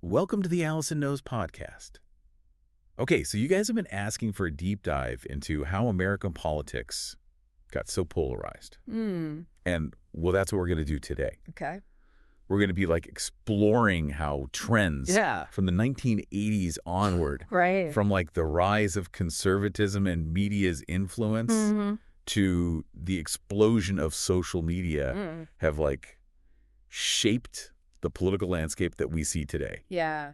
Welcome to the Allison Knows podcast. Okay, so you guys have been asking for a deep dive into how American politics got so polarized. And, well, that's what we're going to do today. Okay. We're going to be, exploring how trends from the 1980s onward, Right. from, the rise of conservatism and media's influence to the explosion of social media have, shaped the political landscape that we see today. Yeah.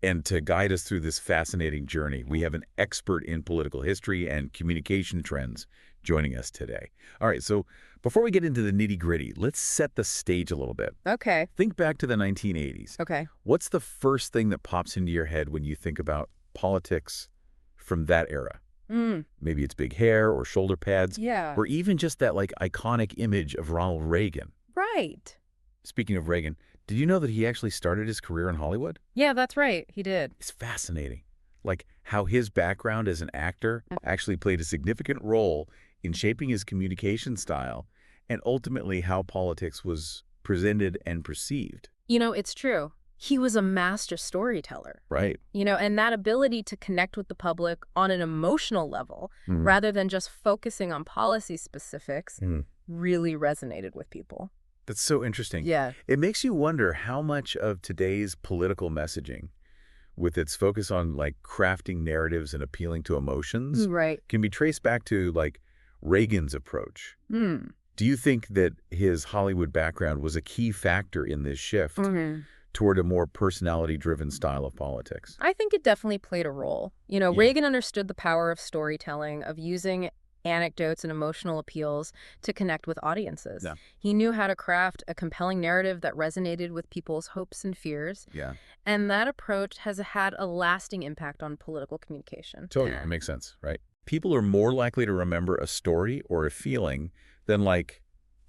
And to guide us through this fascinating journey, we have an expert in political history and communication trends joining us today. All right, so before we get into the nitty-gritty, let's set the stage a little bit. Okay. Think back to the 1980s. Okay. What's the first thing that pops into your head when you think about politics from that era? Maybe it's big hair or shoulder pads. Yeah. Or even just that, iconic image of Ronald Reagan. Right. Speaking of Reagan, did you know that he actually started his career in Hollywood? Yeah, that's right. He did. It's fascinating. How his background as an actor actually played a significant role in shaping his communication style and ultimately how politics was presented and perceived. It's true. He was a master storyteller. Right. And that ability to connect with the public on an emotional level rather than just focusing on policy specifics really resonated with people. That's so interesting. Yeah. It makes you wonder how much of today's political messaging, with its focus on crafting narratives and appealing to emotions, Right. can be traced back to Reagan's approach. Do you think that his Hollywood background was a key factor in this shift toward a more personality-driven style of politics? I think it definitely played a role. Reagan understood the power of storytelling, of using anecdotes and emotional appeals to connect with audiences. Yeah. He knew how to craft a compelling narrative that resonated with people's hopes and fears. Yeah. And that approach has had a lasting impact on political communication. Totally. It makes sense, right? People are more likely to remember a story or a feeling than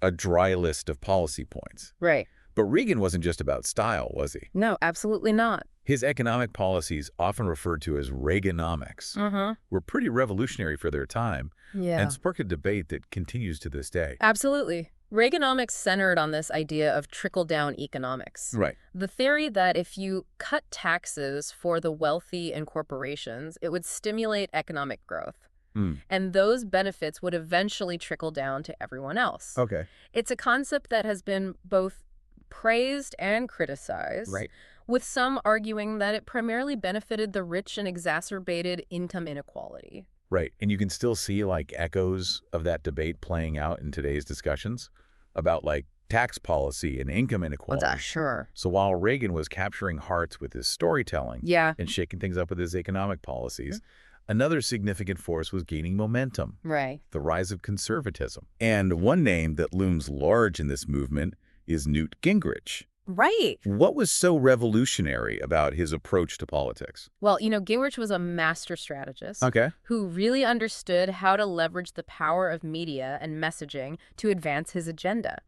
a dry list of policy points. Right. But Reagan wasn't just about style, was he? No, absolutely not. His economic policies, often referred to as Reaganomics, were pretty revolutionary for their time and sparked a debate that continues to this day. Absolutely. Reaganomics centered on this idea of trickle-down economics. Right. The theory that if you cut taxes for the wealthy and corporations, it would stimulate economic growth. And those benefits would eventually trickle down to everyone else. Okay. It's a concept that has been both praised and criticized, Right. with some arguing that it primarily benefited the rich and exacerbated income inequality. Right. And you can still see echoes of that debate playing out in today's discussions about tax policy and income inequality. Sure. So while Reagan was capturing hearts with his storytelling Yeah. and shaking things up with his economic policies, another significant force was gaining momentum. Right. The rise of conservatism. And one name that looms large in this movement is Newt Gingrich. Right. What was so revolutionary about his approach to politics? Well, Gingrich was a master strategist Okay. who really understood how to leverage the power of media and messaging to advance his agenda.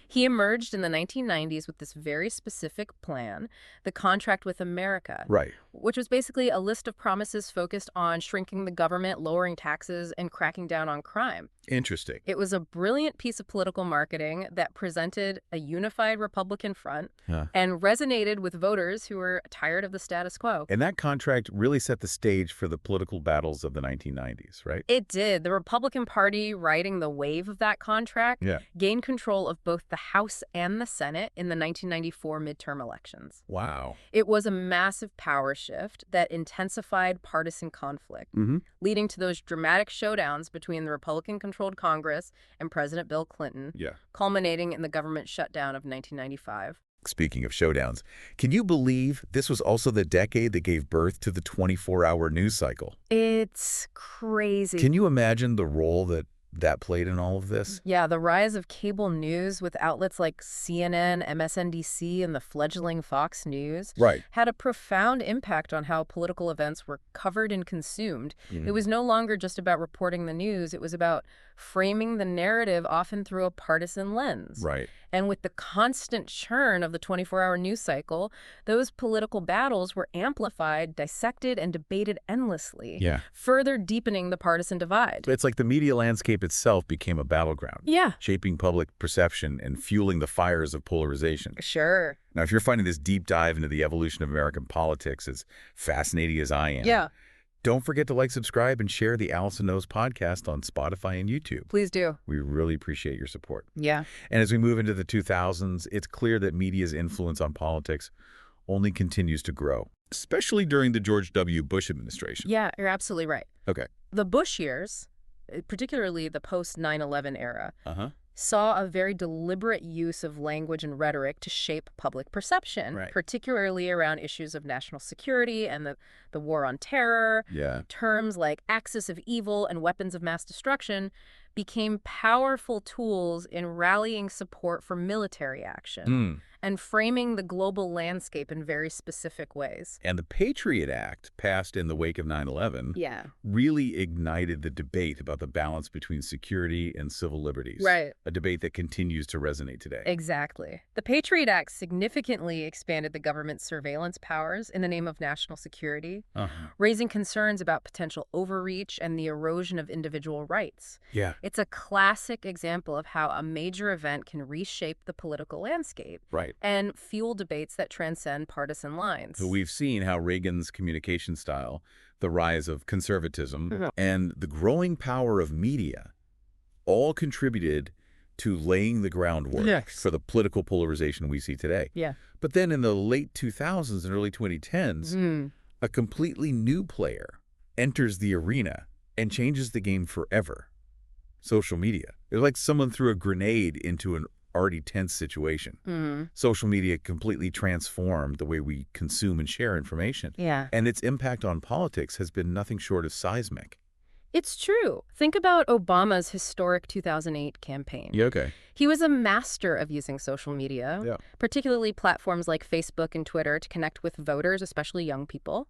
He emerged in the 1990s with this very specific plan, the Contract with America, Right. which was basically a list of promises focused on shrinking the government, lowering taxes, and cracking down on crime. Interesting. It was a brilliant piece of political marketing that presented a unified Republican front and resonated with voters who were tired of the status quo. And that contract really set the stage for the political battles of the 1990s, right? It did. The Republican Party, riding the wave of that contract, gained control of both the House and the Senate in the 1994 midterm elections. Wow. It was a massive power shift that intensified partisan conflict, leading to those dramatic showdowns between the Republican-controlled Congress and President Bill Clinton, culminating in the government shutdown of 1995. Speaking of showdowns, can you believe this was also the decade that gave birth to the 24-hour news cycle? It's crazy. Can you imagine the role that played in all of this? Yeah, the rise of cable news with outlets like CNN, MSNBC, and the fledgling Fox News had a profound impact on how political events were covered and consumed. It was no longer just about reporting the news. It was about framing the narrative, often through a partisan lens. Right. And with the constant churn of the 24-hour news cycle, those political battles were amplified, dissected, and debated endlessly, further deepening the partisan divide. It's like the media landscape itself became a battleground, shaping public perception and fueling the fires of polarization. Sure. Now, if you're finding this deep dive into the evolution of American politics as fascinating as I am, don't forget to like, subscribe, and share the Allison Knows podcast on Spotify and YouTube. Please do. We really appreciate your support. Yeah. And as we move into the 2000s, it's clear that media's influence on politics only continues to grow, especially during the George W. Bush administration. Yeah, you're absolutely right. Okay. The Bush years, particularly the post-9/11 era, saw a very deliberate use of language and rhetoric to shape public perception, particularly around issues of national security and the war on terror. Terms like axis of evil and weapons of mass destruction became powerful tools in rallying support for military action and framing the global landscape in very specific ways. And the Patriot Act, passed in the wake of 9/11, really ignited the debate about the balance between security and civil liberties. Right. A debate that continues to resonate today. Exactly. The Patriot Act significantly expanded the government's surveillance powers in the name of national security, raising concerns about potential overreach and the erosion of individual rights. It's a classic example of how a major event can reshape the political landscape and fuel debates that transcend partisan lines. So we've seen how Reagan's communication style, the rise of conservatism, and the growing power of media all contributed to laying the groundwork for the political polarization we see today. But then in the late 2000s and early 2010s, a completely new player enters the arena and changes the game forever. Social media. It's like someone threw a grenade into an already tense situation. Social media completely transformed the way we consume and share information. And its impact on politics has been nothing short of seismic. It's true. Think about Obama's historic 2008 campaign. He was a master of using social media, particularly platforms like Facebook and Twitter, to connect with voters, especially young people.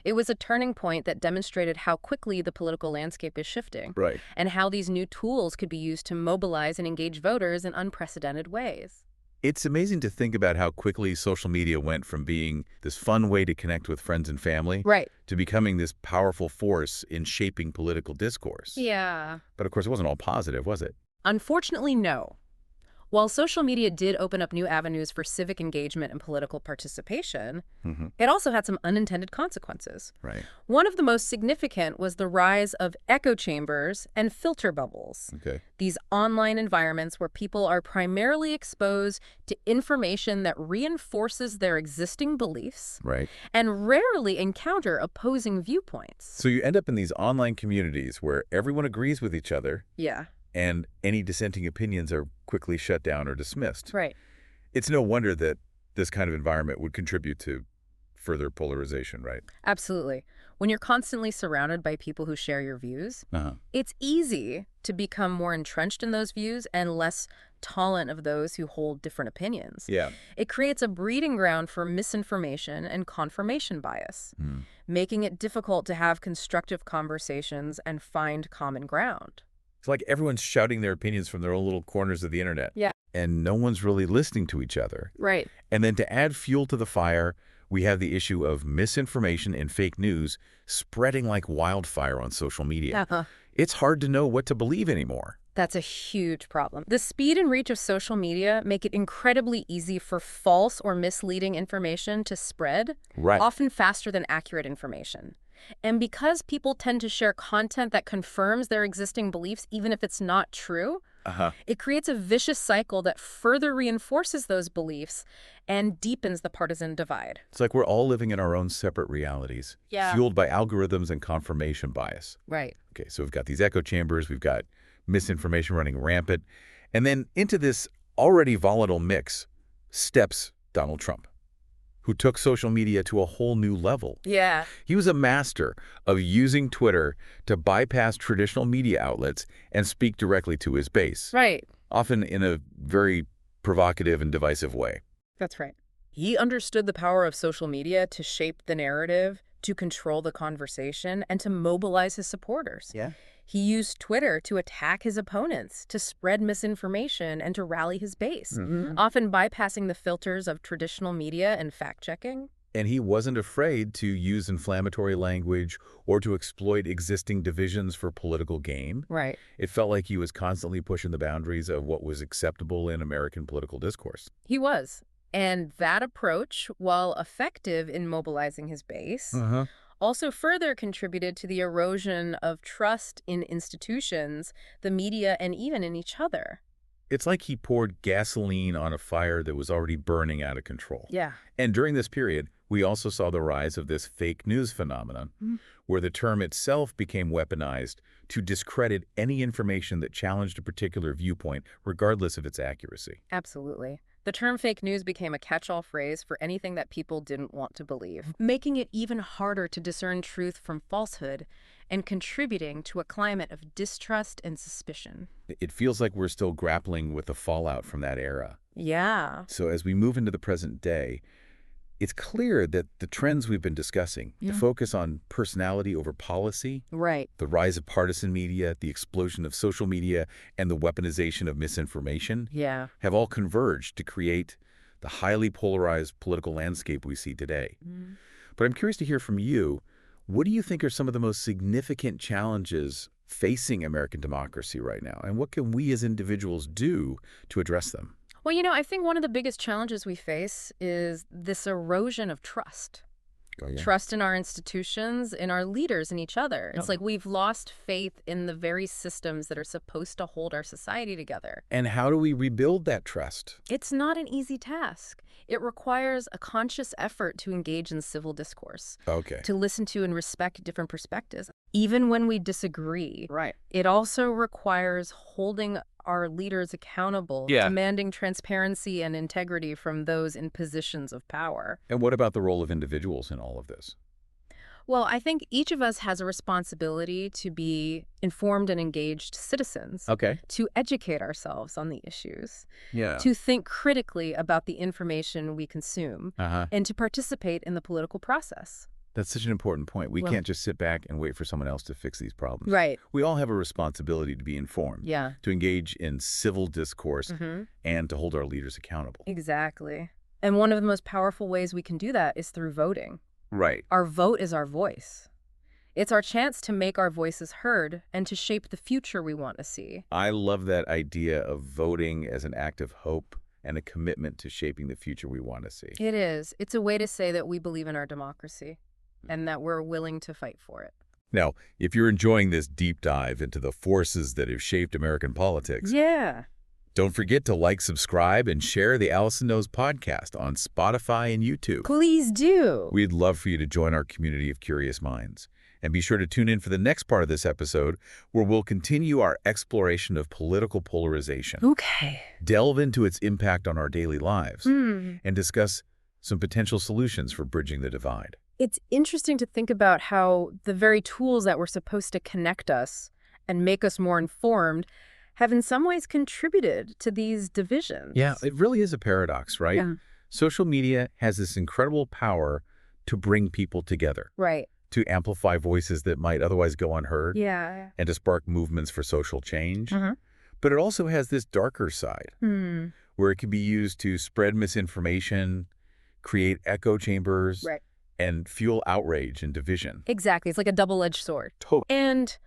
It was a turning point that demonstrated how quickly the political landscape is shifting, and how these new tools could be used to mobilize and engage voters in unprecedented ways. It's amazing to think about how quickly social media went from being this fun way to connect with friends and family to becoming this powerful force in shaping political discourse. But of course, it wasn't all positive, was it? Unfortunately, no. While social media did open up new avenues for civic engagement and political participation, it also had some unintended consequences. One of the most significant was the rise of echo chambers and filter bubbles. These online environments where people are primarily exposed to information that reinforces their existing beliefs and rarely encounter opposing viewpoints. So you end up in these online communities where everyone agrees with each other. And any dissenting opinions are quickly shut down or dismissed. It's no wonder that this kind of environment would contribute to further polarization, right? Absolutely. When you're constantly surrounded by people who share your views, it's easy to become more entrenched in those views and less tolerant of those who hold different opinions. It creates a breeding ground for misinformation and confirmation bias, making it difficult to have constructive conversations and find common ground. It's like everyone's shouting their opinions from their own little corners of the internet. And no one's really listening to each other. And then to add fuel to the fire, we have the issue of misinformation and fake news spreading like wildfire on social media. It's hard to know what to believe anymore. That's a huge problem. The speed and reach of social media make it incredibly easy for false or misleading information to spread, often faster than accurate information. And because people tend to share content that confirms their existing beliefs, even if it's not true, it creates a vicious cycle that further reinforces those beliefs and deepens the partisan divide. It's like we're all living in our own separate realities, fueled by algorithms and confirmation bias. Okay, so we've got these echo chambers, we've got misinformation running rampant, and then into this already volatile mix steps Donald Trump, who took social media to a whole new level. He was a master of using Twitter to bypass traditional media outlets and speak directly to his base. Often in a very provocative and divisive way. That's right. He understood the power of social media to shape the narrative, to control the conversation, and to mobilize his supporters. He used Twitter to attack his opponents, to spread misinformation, and to rally his base, often bypassing the filters of traditional media and fact-checking. And he wasn't afraid to use inflammatory language or to exploit existing divisions for political gain. Right. It felt like he was constantly pushing the boundaries of what was acceptable in American political discourse. He was. And that approach, while effective in mobilizing his base, also further contributed to the erosion of trust in institutions, the media, and even in each other. It's like he poured gasoline on a fire that was already burning out of control. Yeah. And during this period, we also saw the rise of this fake news phenomenon, where the term itself became weaponized to discredit any information that challenged a particular viewpoint, regardless of its accuracy. Absolutely. The term fake news became a catch-all phrase for anything that people didn't want to believe, making it even harder to discern truth from falsehood and contributing to a climate of distrust and suspicion. It feels like we're still grappling with the fallout from that era. Yeah. So as we move into the present day, it's clear that the trends we've been discussing, the focus on personality over policy, Right. the rise of partisan media, the explosion of social media, and the weaponization of misinformation, have all converged to create the highly polarized political landscape we see today. But I'm curious to hear from you, what do you think are some of the most significant challenges facing American democracy right now, and what can we as individuals do to address them? Well, I think one of the biggest challenges we face is this erosion of trust. Trust in our institutions, in our leaders, in each other. It's like we've lost faith in the very systems that are supposed to hold our society together. And how do we rebuild that trust? It's not an easy task. It requires a conscious effort to engage in civil discourse, to listen to and respect different perspectives, even when we disagree. Right. It also requires holding our leaders accountable, demanding transparency and integrity from those in positions of power. And what about the role of individuals in all of this? Well, I think each of us has a responsibility to be informed and engaged citizens, to educate ourselves on the issues, to think critically about the information we consume, and to participate in the political process. That's such an important point. We can't just sit back and wait for someone else to fix these problems. Right. We all have a responsibility to be informed, to engage in civil discourse, and to hold our leaders accountable. Exactly. And one of the most powerful ways we can do that is through voting. Right. Our vote is our voice. It's our chance to make our voices heard and to shape the future we want to see. I love that idea of voting as an act of hope and a commitment to shaping the future we want to see. It is. It's a way to say that we believe in our democracy and that we're willing to fight for it. Now, if you're enjoying this deep dive into the forces that have shaped American politics, don't forget to like, subscribe, and share the Allison Knows podcast on Spotify and YouTube. Please do. We'd love for you to join our community of curious minds. And be sure to tune in for the next part of this episode, where we'll continue our exploration of political polarization. Delve into its impact on our daily lives, and discuss some potential solutions for bridging the divide. It's interesting to think about how the very tools that were supposed to connect us and make us more informed have in some ways contributed to these divisions. Yeah, it really is a paradox, right? Social media has this incredible power to bring people together. Right. To amplify voices that might otherwise go unheard. Yeah. And to spark movements for social change. But it also has this darker side, where it can be used to spread misinformation, create echo chambers, and fuel outrage and division. Exactly. It's like a double-edged sword. Totally. And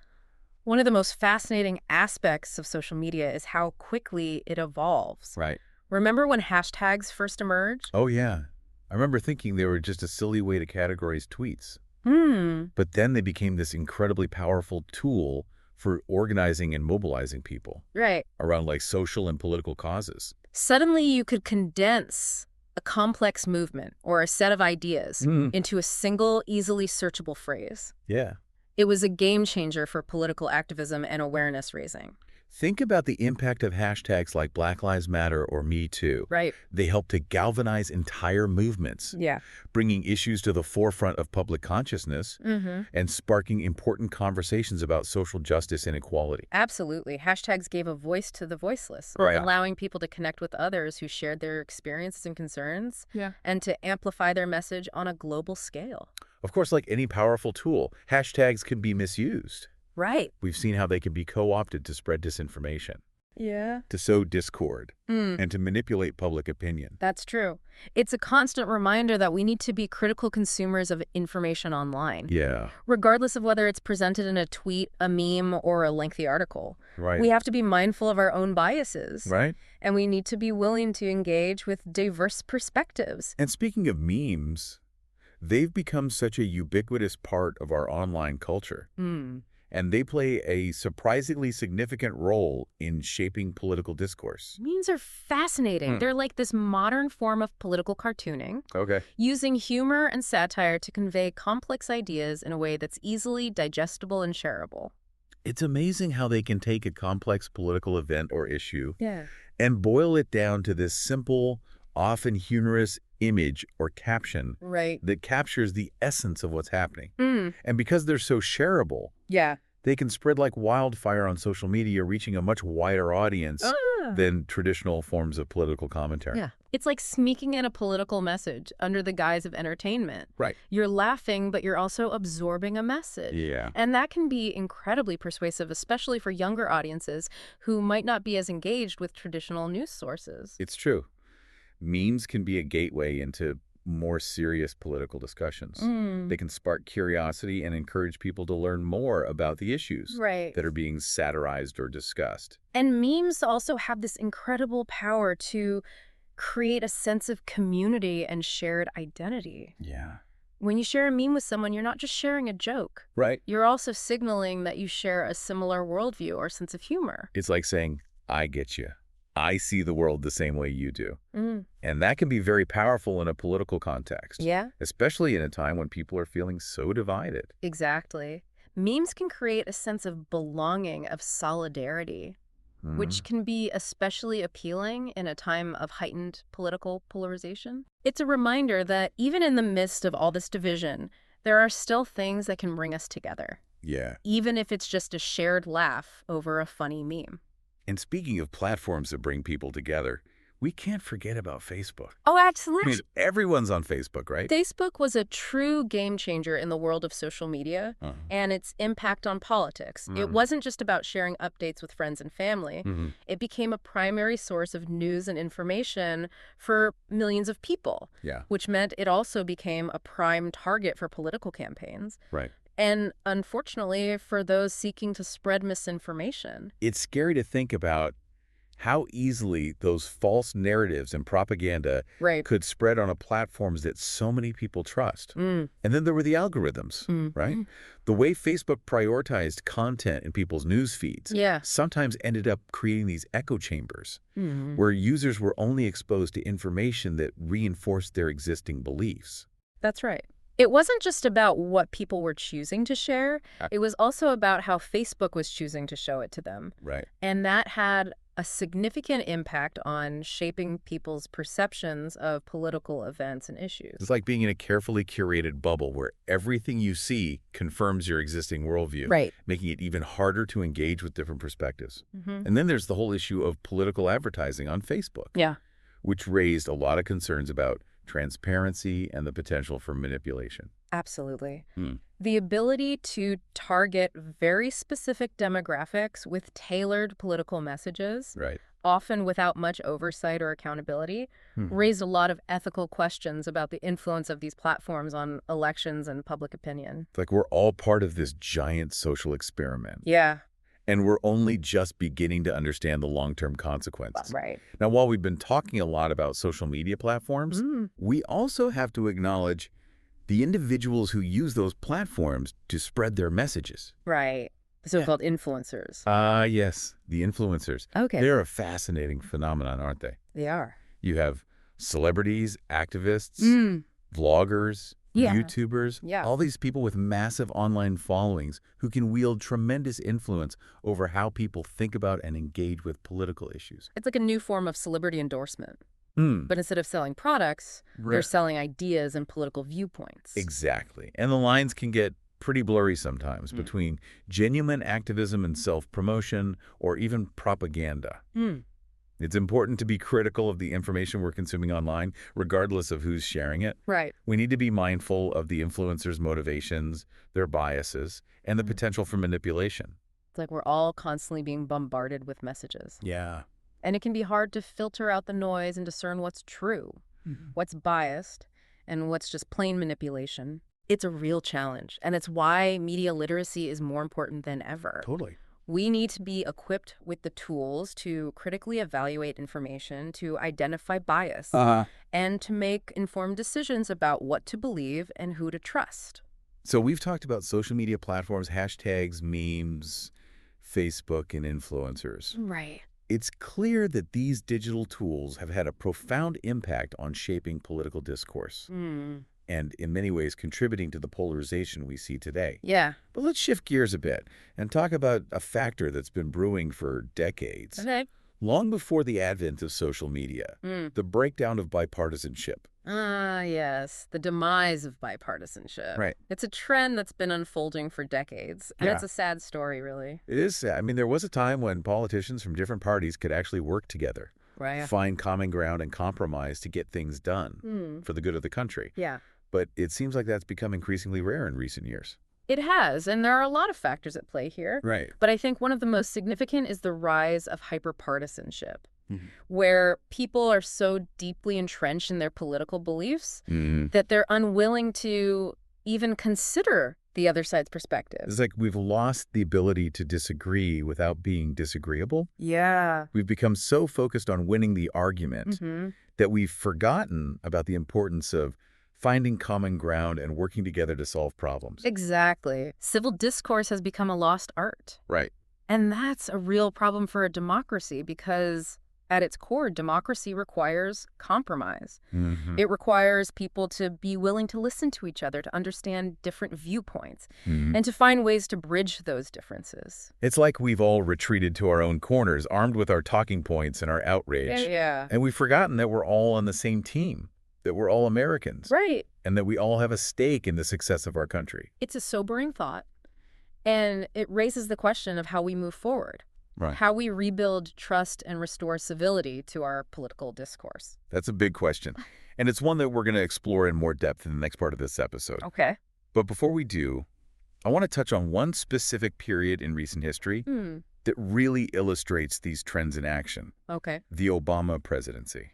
one of the most fascinating aspects of social media is how quickly it evolves. Right. Remember when hashtags first emerged? Oh, yeah. I remember thinking they were just a silly way to categorize tweets. But then they became this incredibly powerful tool for organizing and mobilizing people. Right. Around like social and political causes. Suddenly you could condense a complex movement or a set of ideas into a single, easily searchable phrase. Yeah. It was a game changer for political activism and awareness raising. Think about the impact of hashtags like Black Lives Matter or Me Too. Right. They help to galvanize entire movements. Yeah. Bringing issues to the forefront of public consciousness and sparking important conversations about social justice and equality. Absolutely. Hashtags gave a voice to the voiceless, allowing people to connect with others who shared their experiences and concerns and to amplify their message on a global scale. Of course, like any powerful tool, hashtags can be misused. Right. We've seen how they can be co-opted to spread disinformation, Yeah. to sow discord, and to manipulate public opinion. That's true. It's a constant reminder that we need to be critical consumers of information online. Yeah. Regardless of whether it's presented in a tweet, a meme, or a lengthy article. Right. We have to be mindful of our own biases. Right. And we need to be willing to engage with diverse perspectives. And speaking of memes, they've become such a ubiquitous part of our online culture. And they play a surprisingly significant role in shaping political discourse. Memes are fascinating. They're like this modern form of political cartooning, using humor and satire to convey complex ideas in a way that's easily digestible and shareable. It's amazing how they can take a complex political event or issue and boil it down to this simple, often humorous image or caption that captures the essence of what's happening. And because they're so shareable, they can spread like wildfire on social media, reaching a much wider audience than traditional forms of political commentary. It's like sneaking in a political message under the guise of entertainment. You're laughing, but you're also absorbing a message. And that can be incredibly persuasive, especially for younger audiences who might not be as engaged with traditional news sources. It's true. Memes can be a gateway into more serious political discussions. They can spark curiosity and encourage people to learn more about the issues that are being satirized or discussed. And memes also have this incredible power to create a sense of community and shared identity. When you share a meme with someone, you're not just sharing a joke. You're also signaling that you share a similar worldview or sense of humor. It's like saying, I get you. I see the world the same way you do. And that can be very powerful in a political context. Especially in a time when people are feeling so divided. Exactly. Memes can create a sense of belonging, of solidarity, which can be especially appealing in a time of heightened political polarization. It's a reminder that even in the midst of all this division, there are still things that can bring us together. Even if it's just a shared laugh over a funny meme. And speaking of platforms that bring people together, we can't forget about Facebook. Oh, absolutely. I mean, everyone's on Facebook, right? Facebook was a true game changer in the world of social media and its impact on politics. It wasn't just about sharing updates with friends and family. It became a primary source of news and information for millions of people, which meant it also became a prime target for political campaigns. And unfortunately, for those seeking to spread misinformation. It's scary to think about how easily those false narratives and propaganda could spread on platforms that so many people trust. And then there were the algorithms, right? The way Facebook prioritized content in people's news feeds sometimes ended up creating these echo chambers where users were only exposed to information that reinforced their existing beliefs. That's right. It wasn't just about what people were choosing to share. It was also about how Facebook was choosing to show it to them. And that had a significant impact on shaping people's perceptions of political events and issues. It's like being in a carefully curated bubble where everything you see confirms your existing worldview, making it even harder to engage with different perspectives. And then there's the whole issue of political advertising on Facebook, which raised a lot of concerns about transparency and the potential for manipulation. Absolutely. The ability to target very specific demographics with tailored political messages, often without much oversight or accountability, raised a lot of ethical questions about the influence of these platforms on elections and public opinion. It's like we're all part of this giant social experiment. And we're only just beginning to understand the long-term consequences. Now, while we've been talking a lot about social media platforms, we also have to acknowledge the individuals who use those platforms to spread their messages. The so-called influencers. Yes, the influencers. They're a fascinating phenomenon, aren't they? They are. You have celebrities, activists, vloggers, YouTubers, all these people with massive online followings who can wield tremendous influence over how people think about and engage with political issues. It's like a new form of celebrity endorsement. But instead of selling products, they're selling ideas and political viewpoints. Exactly. And the lines can get pretty blurry sometimes between genuine activism and self-promotion or even propaganda. It's important to be critical of the information we're consuming online, regardless of who's sharing it. Right. We need to be mindful of the influencers' motivations, their biases, and the potential for manipulation. It's like we're all constantly being bombarded with messages. Yeah. And it can be hard to filter out the noise and discern what's true, what's biased, and what's just plain manipulation. It's a real challenge, and it's why media literacy is more important than ever. Totally. We need to be equipped with the tools to critically evaluate information, to identify bias, and to make informed decisions about what to believe and who to trust. So we've talked about social media platforms, hashtags, memes, Facebook, and influencers. Right. It's clear that these digital tools have had a profound impact on shaping political discourse. And in many ways contributing to the polarization we see today. Yeah. But let's shift gears a bit and talk about a factor that's been brewing for decades. Okay. Long before the advent of social media, the breakdown of bipartisanship. Yes. The demise of bipartisanship. Right. It's a trend that's been unfolding for decades. And it's a sad story, really. It is sad. I mean, there was a time when politicians from different parties could actually work together. Right. Find common ground and compromise to get things done for the good of the country. Yeah. But it seems like that's become increasingly rare in recent years. It has, and there are a lot of factors at play here. Right. But I think one of the most significant is the rise of hyperpartisanship, where people are so deeply entrenched in their political beliefs that they're unwilling to even consider the other side's perspective. It's like we've lost the ability to disagree without being disagreeable. Yeah. We've become so focused on winning the argument that we've forgotten about the importance of finding common ground and working together to solve problems. Exactly. Civil discourse has become a lost art. Right. And that's a real problem for a democracy because at its core, democracy requires compromise. It requires people to be willing to listen to each other, to understand different viewpoints, and to find ways to bridge those differences. It's like we've all retreated to our own corners, armed with our talking points and our outrage. Yeah. And we've forgotten that we're all on the same team, that we're all Americans. Right. And that we all have a stake in the success of our country. It's a sobering thought, and it raises the question of how we move forward. Right. How we rebuild trust and restore civility to our political discourse. That's a big question. And it's one that we're going to explore in more depth in the next part of this episode. Okay. But before we do, I want to touch on one specific period in recent history that really illustrates these trends in action. Okay. The Obama presidency.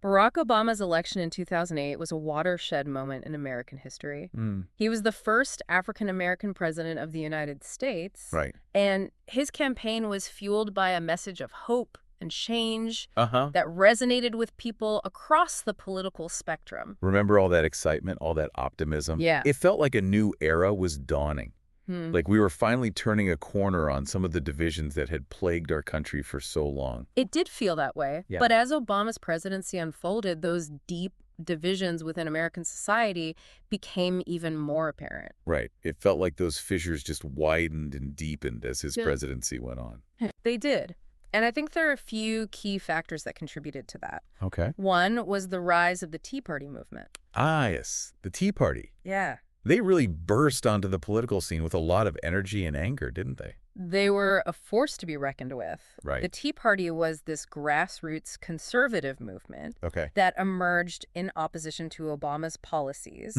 Barack Obama's election in 2008 was a watershed moment in American history. He was the first African-American president of the United States. Right. And his campaign was fueled by a message of hope and change that resonated with people across the political spectrum. Remember all that excitement, all that optimism? Yeah. It felt like a new era was dawning. Like we were finally turning a corner on some of the divisions that had plagued our country for so long. It did feel that way. Yeah. But as Obama's presidency unfolded, those deep divisions within American society became even more apparent. Right. It felt like those fissures just widened and deepened as his presidency went on. They did. And I think there are a few key factors that contributed to that. Okay. One was the rise of the Tea Party movement. Ah, yes. The Tea Party. Yeah. They really burst onto the political scene with a lot of energy and anger, didn't they? They were a force to be reckoned with. Right. The Tea Party was this grassroots conservative movement that emerged in opposition to Obama's policies,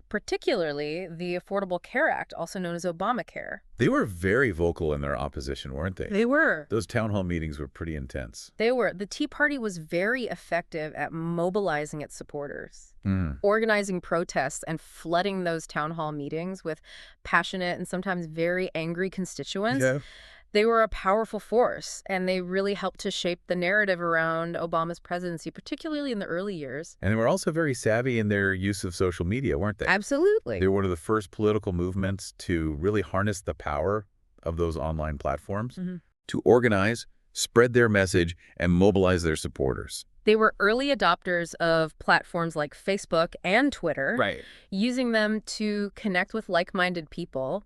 particularly the Affordable Care Act, also known as Obamacare. They were very vocal in their opposition, weren't they? They were. Those town hall meetings were pretty intense. They were. The Tea Party was very effective at mobilizing its supporters, organizing protests, and flooding those town hall meetings with passionate and sometimes very angry constituents. Yeah. They were a powerful force, and they really helped to shape the narrative around Obama's presidency, particularly in the early years. And they were also very savvy in their use of social media, weren't they? Absolutely. They were one of the first political movements to really harness the power of those online platforms to organize, spread their message, and mobilize their supporters. They were early adopters of platforms like Facebook and Twitter, using them to connect with like-minded people,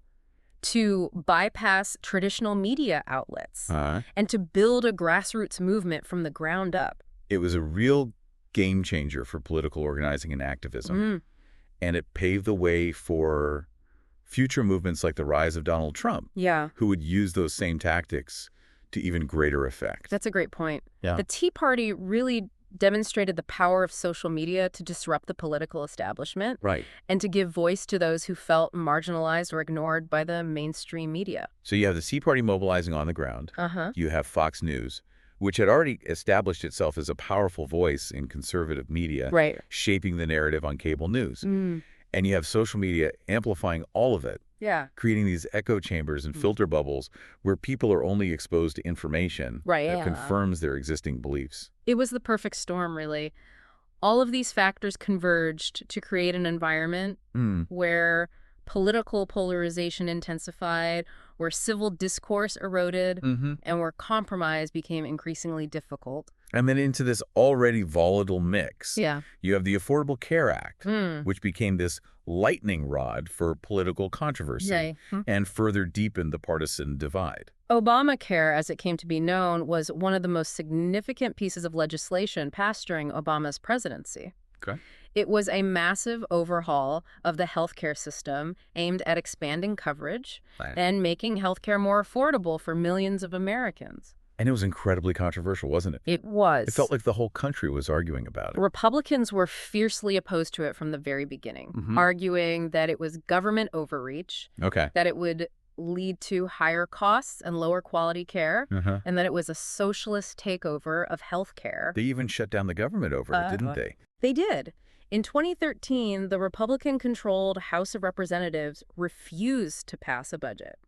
to bypass traditional media outlets, and to build a grassroots movement from the ground up. It was a real game changer for political organizing and activism, and it paved the way for future movements like the rise of Donald Trump, who would use those same tactics to even greater effect. That's a great point. Yeah. The Tea Party really demonstrated the power of social media to disrupt the political establishment. Right. And to give voice to those who felt marginalized or ignored by the mainstream media. So you have the Tea Party mobilizing on the ground. You have Fox News, which had already established itself as a powerful voice in conservative media, right, shaping the narrative on cable news. And you have social media amplifying all of it, creating these echo chambers and filter bubbles where people are only exposed to information that confirms their existing beliefs. It was the perfect storm, really. All of these factors converged to create an environment where political polarization intensified, where civil discourse eroded, and where compromise became increasingly difficult. And then into this already volatile mix, you have the Affordable Care Act, which became this lightning rod for political controversy and further deepened the partisan divide. Obamacare, as it came to be known, was one of the most significant pieces of legislation passed during Obama's presidency. Okay. It was a massive overhaul of the healthcare system aimed at expanding coverage and making healthcare more affordable for millions of Americans. And it was incredibly controversial, wasn't it? It was. It felt like the whole country was arguing about it. Republicans were fiercely opposed to it from the very beginning, arguing that it was government overreach, that it would lead to higher costs and lower quality care, and that it was a socialist takeover of healthcare. They even shut down the government over it, didn't they? They did. In 2013, the Republican-controlled House of Representatives refused to pass a budget.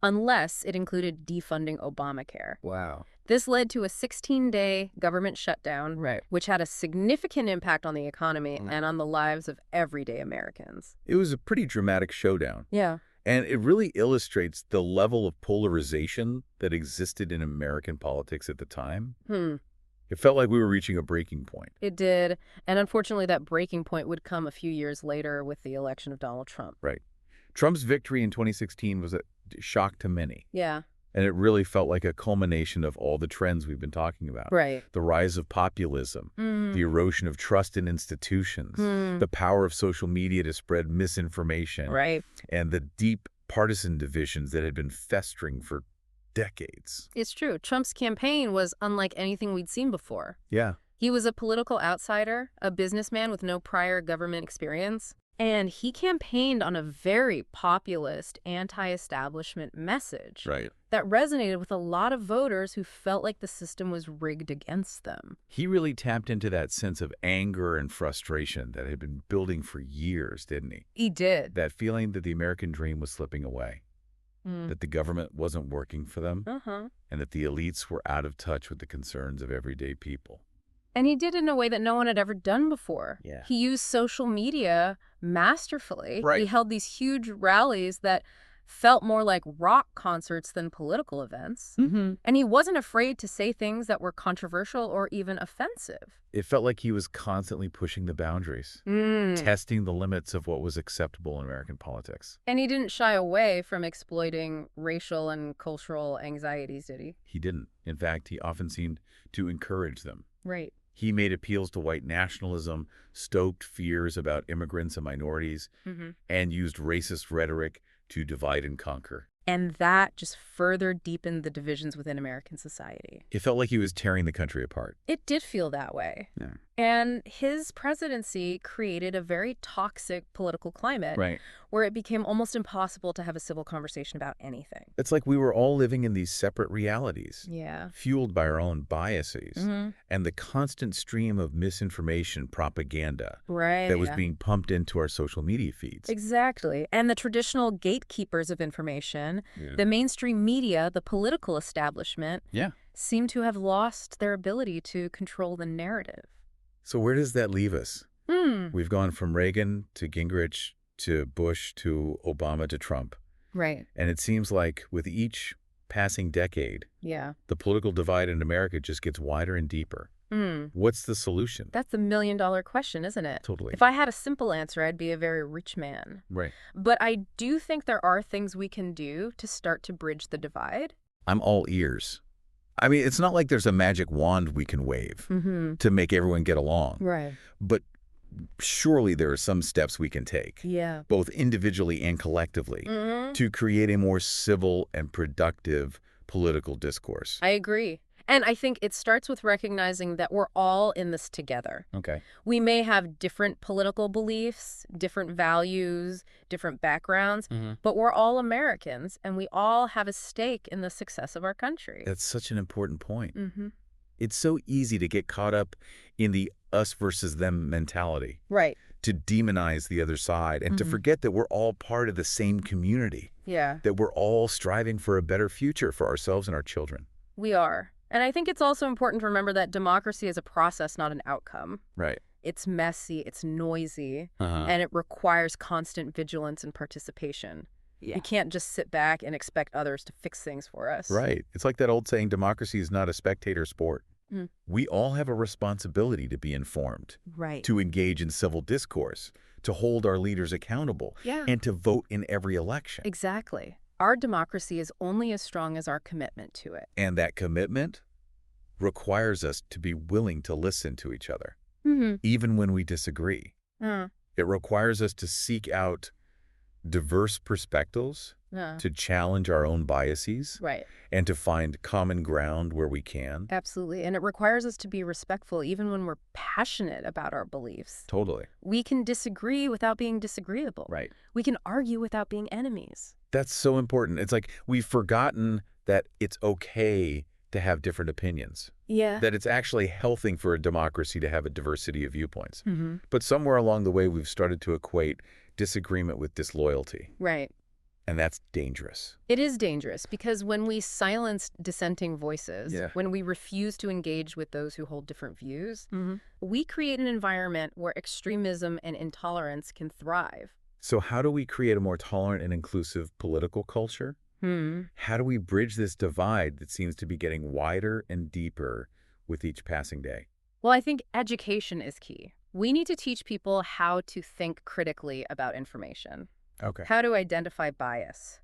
Unless it included defunding Obamacare. Wow. This led to a 16-day government shutdown, which had a significant impact on the economy and on the lives of everyday Americans. It was a pretty dramatic showdown. Yeah. And it really illustrates the level of polarization that existed in American politics at the time. It felt like we were reaching a breaking point. It did. And unfortunately, that breaking point would come a few years later with the election of Donald Trump. Right. Trump's victory in 2016 was a shock to many. Yeah. And it really felt like a culmination of all the trends we've been talking about. Right. The rise of populism, the erosion of trust in institutions, the power of social media to spread misinformation, and the deep partisan divisions that had been festering for decades. It's true. Trump's campaign was unlike anything we'd seen before. Yeah. He was a political outsider, a businessman with no prior government experience. And he campaigned on a very populist, anti-establishment message that resonated with a lot of voters who felt like the system was rigged against them. He really tapped into that sense of anger and frustration that had been building for years, didn't he? He did. That feeling that the American dream was slipping away, that the government wasn't working for them, and that the elites were out of touch with the concerns of everyday people. And he did it in a way that no one had ever done before. Yeah. He used social media masterfully. He held these huge rallies that felt more like rock concerts than political events. And he wasn't afraid to say things that were controversial or even offensive. It felt like he was constantly pushing the boundaries, testing the limits of what was acceptable in American politics. And he didn't shy away from exploiting racial and cultural anxieties, did he? He didn't. In fact, he often seemed to encourage them. Right. He made appeals to white nationalism, stoked fears about immigrants and minorities, and used racist rhetoric to divide and conquer. And that just further deepened the divisions within American society. It felt like he was tearing the country apart. It did feel that way. Yeah. And his presidency created a very toxic political climate where it became almost impossible to have a civil conversation about anything. It's like we were all living in these separate realities, fueled by our own biases, and the constant stream of misinformation propaganda that was being pumped into our social media feeds. Exactly. And the traditional gatekeepers of information, the mainstream media, the political establishment, seem to have lost their ability to control the narrative. So where does that leave us? We've gone from Reagan to Gingrich to Bush to Obama to Trump. Right. And it seems like with each passing decade, the political divide in America just gets wider and deeper. What's the solution? That's the million-dollar question, isn't it? Totally. If I had a simple answer, I'd be a very rich man. Right. But I do think there are things we can do to start to bridge the divide. I'm all ears. I mean, it's not like there's a magic wand we can wave to make everyone get along. Right. But surely there are some steps we can take, both individually and collectively, to create a more civil and productive political discourse. I agree. And I think it starts with recognizing that we're all in this together. Okay. We may have different political beliefs, different values, different backgrounds, but we're all Americans, and we all have a stake in the success of our country. That's such an important point. It's so easy to get caught up in the us versus them mentality. Right. To demonize the other side and to forget that we're all part of the same community. Yeah. That we're all striving for a better future for ourselves and our children. We are. And I think it's also important to remember that democracy is a process, not an outcome. Right. It's messy, it's noisy, and it requires constant vigilance and participation. Yeah. We can't just sit back and expect others to fix things for us. Right. It's like that old saying, democracy is not a spectator sport. We all have a responsibility to be informed, right, to engage in civil discourse, to hold our leaders accountable, and to vote in every election. Exactly. Our democracy is only as strong as our commitment to it. And that commitment requires us to be willing to listen to each other, even when we disagree. It requires us to seek out diverse perspectives, to challenge our own biases, and to find common ground where we can. Absolutely. And it requires us to be respectful even when we're passionate about our beliefs. Totally. We can disagree without being disagreeable. Right. We can argue without being enemies. That's so important. It's like we've forgotten that it's okay to have different opinions. Yeah. That it's actually healthy for a democracy to have a diversity of viewpoints. But somewhere along the way, we've started to equate disagreement with disloyalty. Right. And that's dangerous. It is dangerous because when we silence dissenting voices, when we refuse to engage with those who hold different views, we create an environment where extremism and intolerance can thrive. So how do we create a more tolerant and inclusive political culture? How do we bridge this divide that seems to be getting wider and deeper with each passing day? Well, I think education is key. We need to teach people how to think critically about information. Okay. How to identify bias,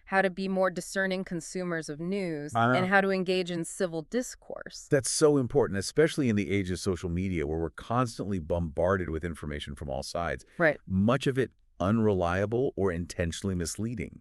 how to be more discerning consumers of news, and how to engage in civil discourse. That's so important, especially in the age of social media where we're constantly bombarded with information from all sides. Right. Much of it unreliable or intentionally misleading.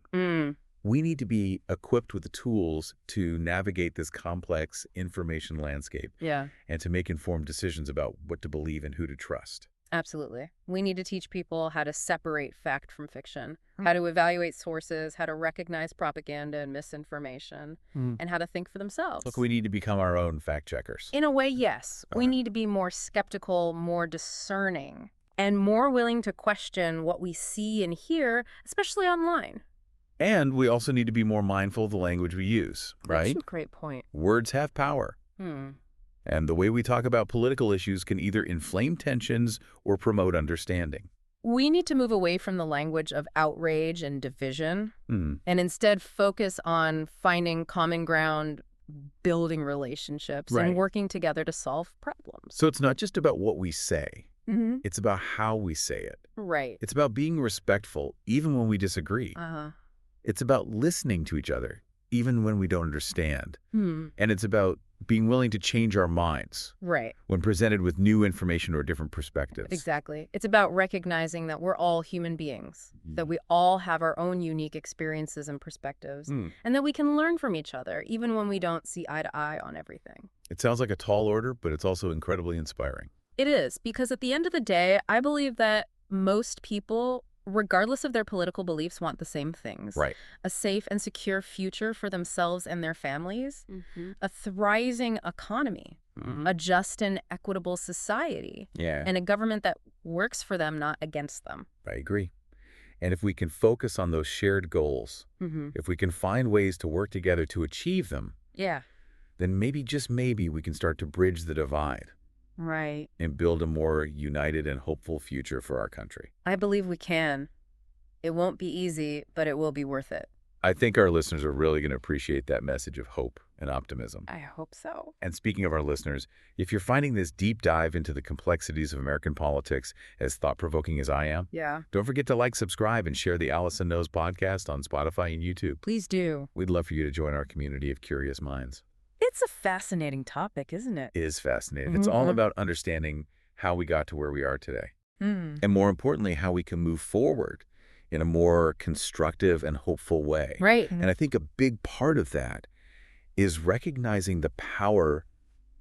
We need to be equipped with the tools to navigate this complex information landscape and to make informed decisions about what to believe and who to trust. Absolutely. We need to teach people how to separate fact from fiction, how to evaluate sources, how to recognize propaganda and misinformation, and how to think for themselves. Look, we need to become our own fact checkers. In a way, yes. We need to be more skeptical, more discerning, and more willing to question what we see and hear, especially online. And we also need to be more mindful of the language we use, right? That's a great point. Words have power. And the way we talk about political issues can either inflame tensions or promote understanding. We need to move away from the language of outrage and division and instead focus on finding common ground, building relationships, and working together to solve problems. So it's not just about what we say. It's about how we say it. Right. It's about being respectful even when we disagree. It's about listening to each other even when we don't understand. And it's about being willing to change our minds when presented with new information or different perspectives. Exactly. It's about recognizing that we're all human beings, that we all have our own unique experiences and perspectives, and that we can learn from each other even when we don't see eye to eye on everything. It sounds like a tall order, but it's also incredibly inspiring. It is, because at the end of the day, I believe that most people, regardless of their political beliefs, want the same things. Right. A safe and secure future for themselves and their families, a thriving economy, a just and equitable society, and a government that works for them, not against them. I agree. And if we can focus on those shared goals, if we can find ways to work together to achieve them, then maybe, just maybe, we can start to bridge the divide. Right. And build a more united and hopeful future for our country. I believe we can. It won't be easy, but it will be worth it. I think our listeners are really going to appreciate that message of hope and optimism. I hope so. And speaking of our listeners, if you're finding this deep dive into the complexities of American politics as thought-provoking as I am, don't forget to like, subscribe, and share the Allison Knows podcast on Spotify and YouTube. Please do. We'd love for you to join our community of curious minds. It's a fascinating topic, isn't it? It is fascinating. It's all about understanding how we got to where we are today. And more importantly, how we can move forward in a more constructive and hopeful way. Right. And I think a big part of that is recognizing the power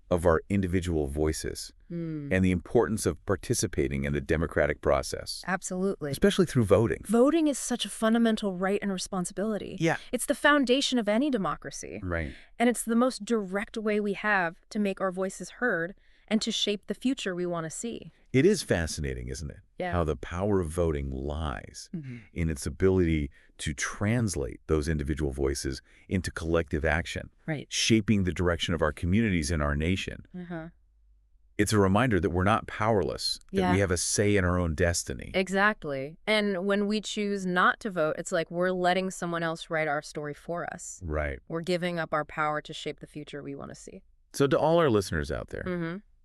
of our individual voices and the importance of participating in the democratic process. Absolutely. Especially through voting. Voting is such a fundamental right and responsibility. Yeah. It's the foundation of any democracy. Right. And it's the most direct way we have to make our voices heard and to shape the future we want to see. It is fascinating, isn't it? Yeah. How the power of voting lies in its ability to translate those individual voices into collective action, right, shaping the direction of our communities and our nation. It's a reminder that we're not powerless, that we have a say in our own destiny. Exactly. And when we choose not to vote, it's like we're letting someone else write our story for us. Right. We're giving up our power to shape the future we want to see. So to all our listeners out there,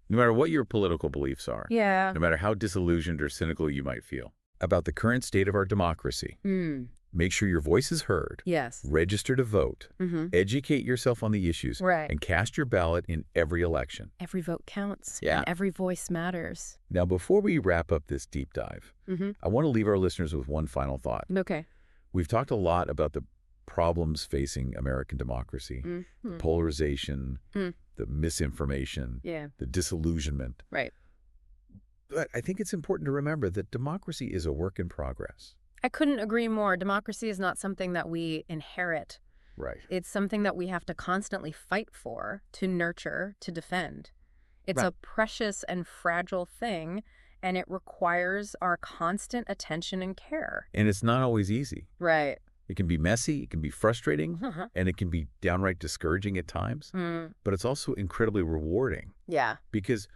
no matter what your political beliefs are, no matter how disillusioned or cynical you might feel about the current state of our democracy, make sure your voice is heard. Yes. Register to vote. Educate yourself on the issues. Right. And cast your ballot in every election. Every vote counts. Yeah. And every voice matters. Now, before we wrap up this deep dive, I want to leave our listeners with one final thought. Okay. We've talked a lot about the problems facing American democracy, the polarization, the misinformation, the disillusionment. Right. But I think it's important to remember that democracy is a work in progress. I couldn't agree more. Democracy is not something that we inherit. Right. It's something that we have to constantly fight for, to nurture, to defend. It's a precious and fragile thing, and it requires our constant attention and care. And it's not always easy. Right. It can be messy, it can be frustrating, and it can be downright discouraging at times. But it's also incredibly rewarding. Yeah. Because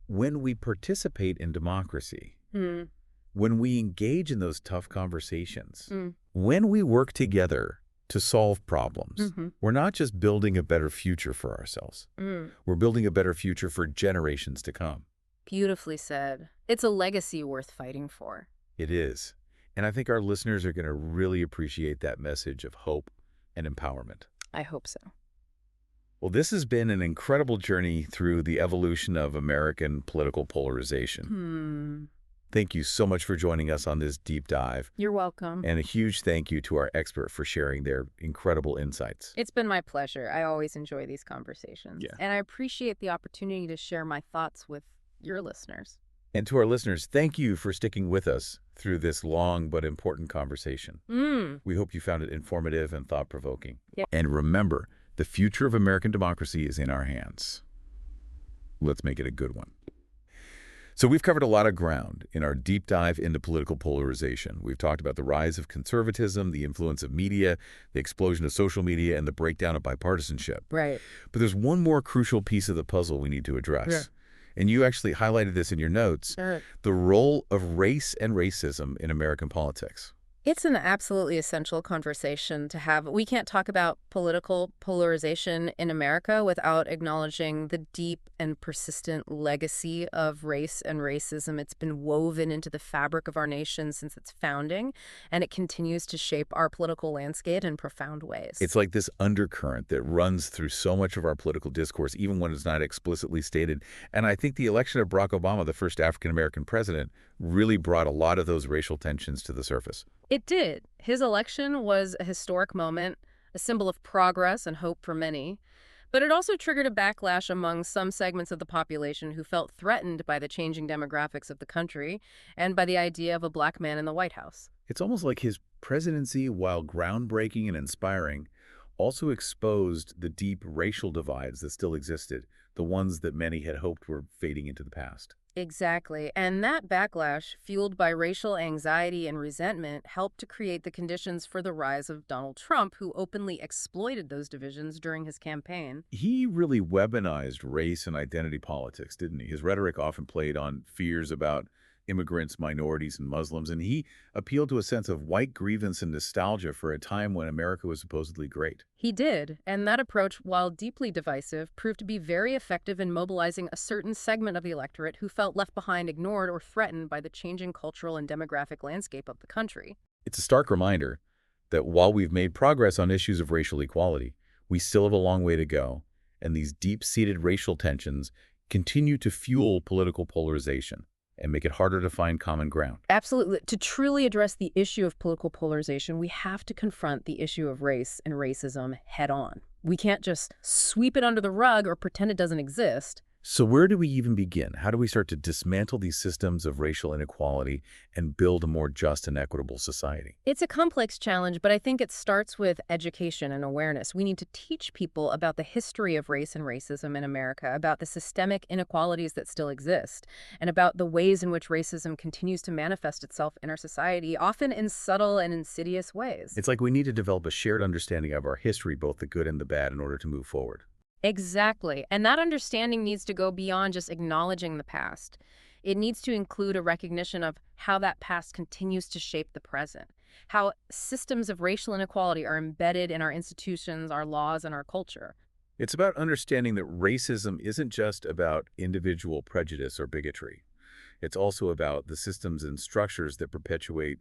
when we participate in democracy, when we engage in those tough conversations, when we work together to solve problems, we're not just building a better future for ourselves. We're building a better future for generations to come. Beautifully said. It's a legacy worth fighting for. It is. And I think our listeners are going to really appreciate that message of hope and empowerment. I hope so. Well, this has been an incredible journey through the evolution of American political polarization. Thank you so much for joining us on this deep dive. You're welcome. And a huge thank you to our expert for sharing their incredible insights. It's been my pleasure. I always enjoy these conversations. Yeah. And I appreciate the opportunity to share my thoughts with your listeners. And to our listeners, thank you for sticking with us through this long but important conversation. We hope you found it informative and thought-provoking. Yep. And remember, the future of American democracy is in our hands. Let's make it a good one. So we've covered a lot of ground in our deep dive into political polarization. We've talked about the rise of conservatism, the influence of media, the explosion of social media, and the breakdown of bipartisanship. Right. But there's one more crucial piece of the puzzle we need to address. Yeah. And you actually highlighted this in your notes, the role of race and racism in American politics. It's an absolutely essential conversation to have. We can't talk about political polarization in America without acknowledging the deep and persistent legacy of race and racism. It's been woven into the fabric of our nation since its founding, and it continues to shape our political landscape in profound ways. It's like this undercurrent that runs through so much of our political discourse, even when it's not explicitly stated. And I think the election of Barack Obama, the first African-American president, really brought a lot of those racial tensions to the surface. It did. His election was a historic moment, a symbol of progress and hope for many. But it also triggered a backlash among some segments of the population who felt threatened by the changing demographics of the country and by the idea of a black man in the White House. It's almost like his presidency, while groundbreaking and inspiring, also exposed the deep racial divides that still existed, the ones that many had hoped were fading into the past. Exactly. And that backlash, fueled by racial anxiety and resentment, helped to create the conditions for the rise of Donald Trump, who openly exploited those divisions during his campaign. He really weaponized race and identity politics, didn't he? His rhetoric often played on fears about immigrants, minorities, and Muslims, and he appealed to a sense of white grievance and nostalgia for a time when America was supposedly great. He did, and that approach, while deeply divisive, proved to be very effective in mobilizing a certain segment of the electorate who felt left behind, ignored, or threatened by the changing cultural and demographic landscape of the country. It's a stark reminder that while we've made progress on issues of racial equality, we still have a long way to go, and these deep-seated racial tensions continue to fuel political polarization and make it harder to find common ground. Absolutely. To truly address the issue of political polarization, we have to confront the issue of race and racism head on. We can't just sweep it under the rug or pretend it doesn't exist. So where do we even begin? How do we start to dismantle these systems of racial inequality and build a more just and equitable society? It's a complex challenge, but I think it starts with education and awareness. We need to teach people about the history of race and racism in America, about the systemic inequalities that still exist, and about the ways in which racism continues to manifest itself in our society, often in subtle and insidious ways. It's like we need to develop a shared understanding of our history, both the good and the bad, in order to move forward. Exactly. And that understanding needs to go beyond just acknowledging the past. It needs to include a recognition of how that past continues to shape the present, how systems of racial inequality are embedded in our institutions, our laws, and our culture. It's about understanding that racism isn't just about individual prejudice or bigotry. It's also about the systems and structures that perpetuate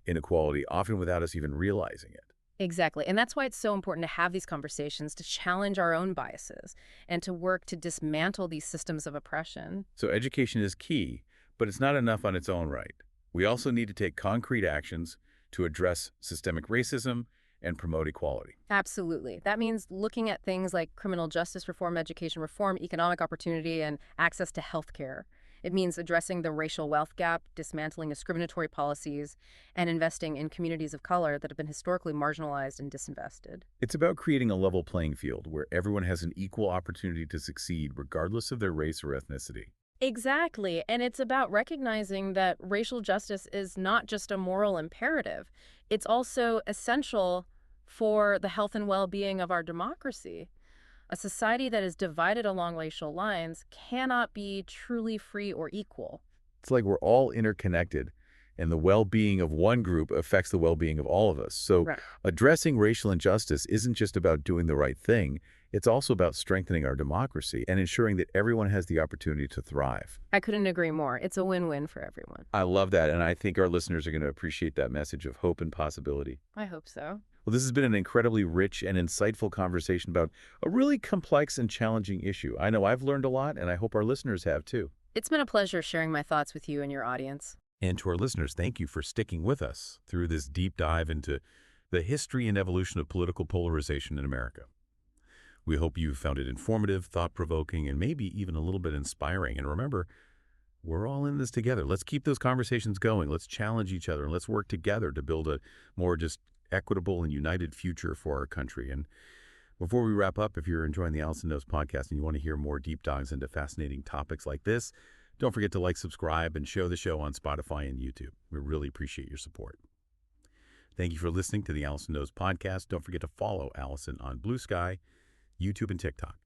inequality, often without us even realizing it. Exactly. And that's why it's so important to have these conversations, to challenge our own biases, and to work to dismantle these systems of oppression. So education is key, but it's not enough on its own right. We also need to take concrete actions to address systemic racism and promote equality. Absolutely. That means looking at things like criminal justice reform, education reform, economic opportunity, and access to health care. It means addressing the racial wealth gap, dismantling discriminatory policies, and investing in communities of color that have been historically marginalized and disinvested. It's about creating a level playing field where everyone has an equal opportunity to succeed regardless of their race or ethnicity. Exactly. And it's about recognizing that racial justice is not just a moral imperative. It's also essential for the health and well-being of our democracy. A society that is divided along racial lines cannot be truly free or equal. It's like we're all interconnected, and the well-being of one group affects the well-being of all of us. So Right. addressing racial injustice isn't just about doing the right thing. It's also about strengthening our democracy and ensuring that everyone has the opportunity to thrive. I couldn't agree more. It's a win-win for everyone. I love that, and I think our listeners are going to appreciate that message of hope and possibility. I hope so. Well, this has been an incredibly rich and insightful conversation about a really complex and challenging issue. I know I've learned a lot, and I hope our listeners have too. It's been a pleasure sharing my thoughts with you and your audience. And to our listeners, thank you for sticking with us through this deep dive into the history and evolution of political polarization in America. We hope you found it informative, thought-provoking, and maybe even a little bit inspiring. And remember, we're all in this together. Let's keep those conversations going. Let's challenge each other, and let's work together to build a more just equitable and united future for our country. And before we wrap up, if you're enjoying the Allison Knows podcast and you want to hear more deep dives into fascinating topics like this, don't forget to like, subscribe, and share the show on Spotify and YouTube. We really appreciate your support. Thank you for listening to the Allison Knows podcast. Don't forget to follow Allison on Blue Sky, YouTube, and TikTok.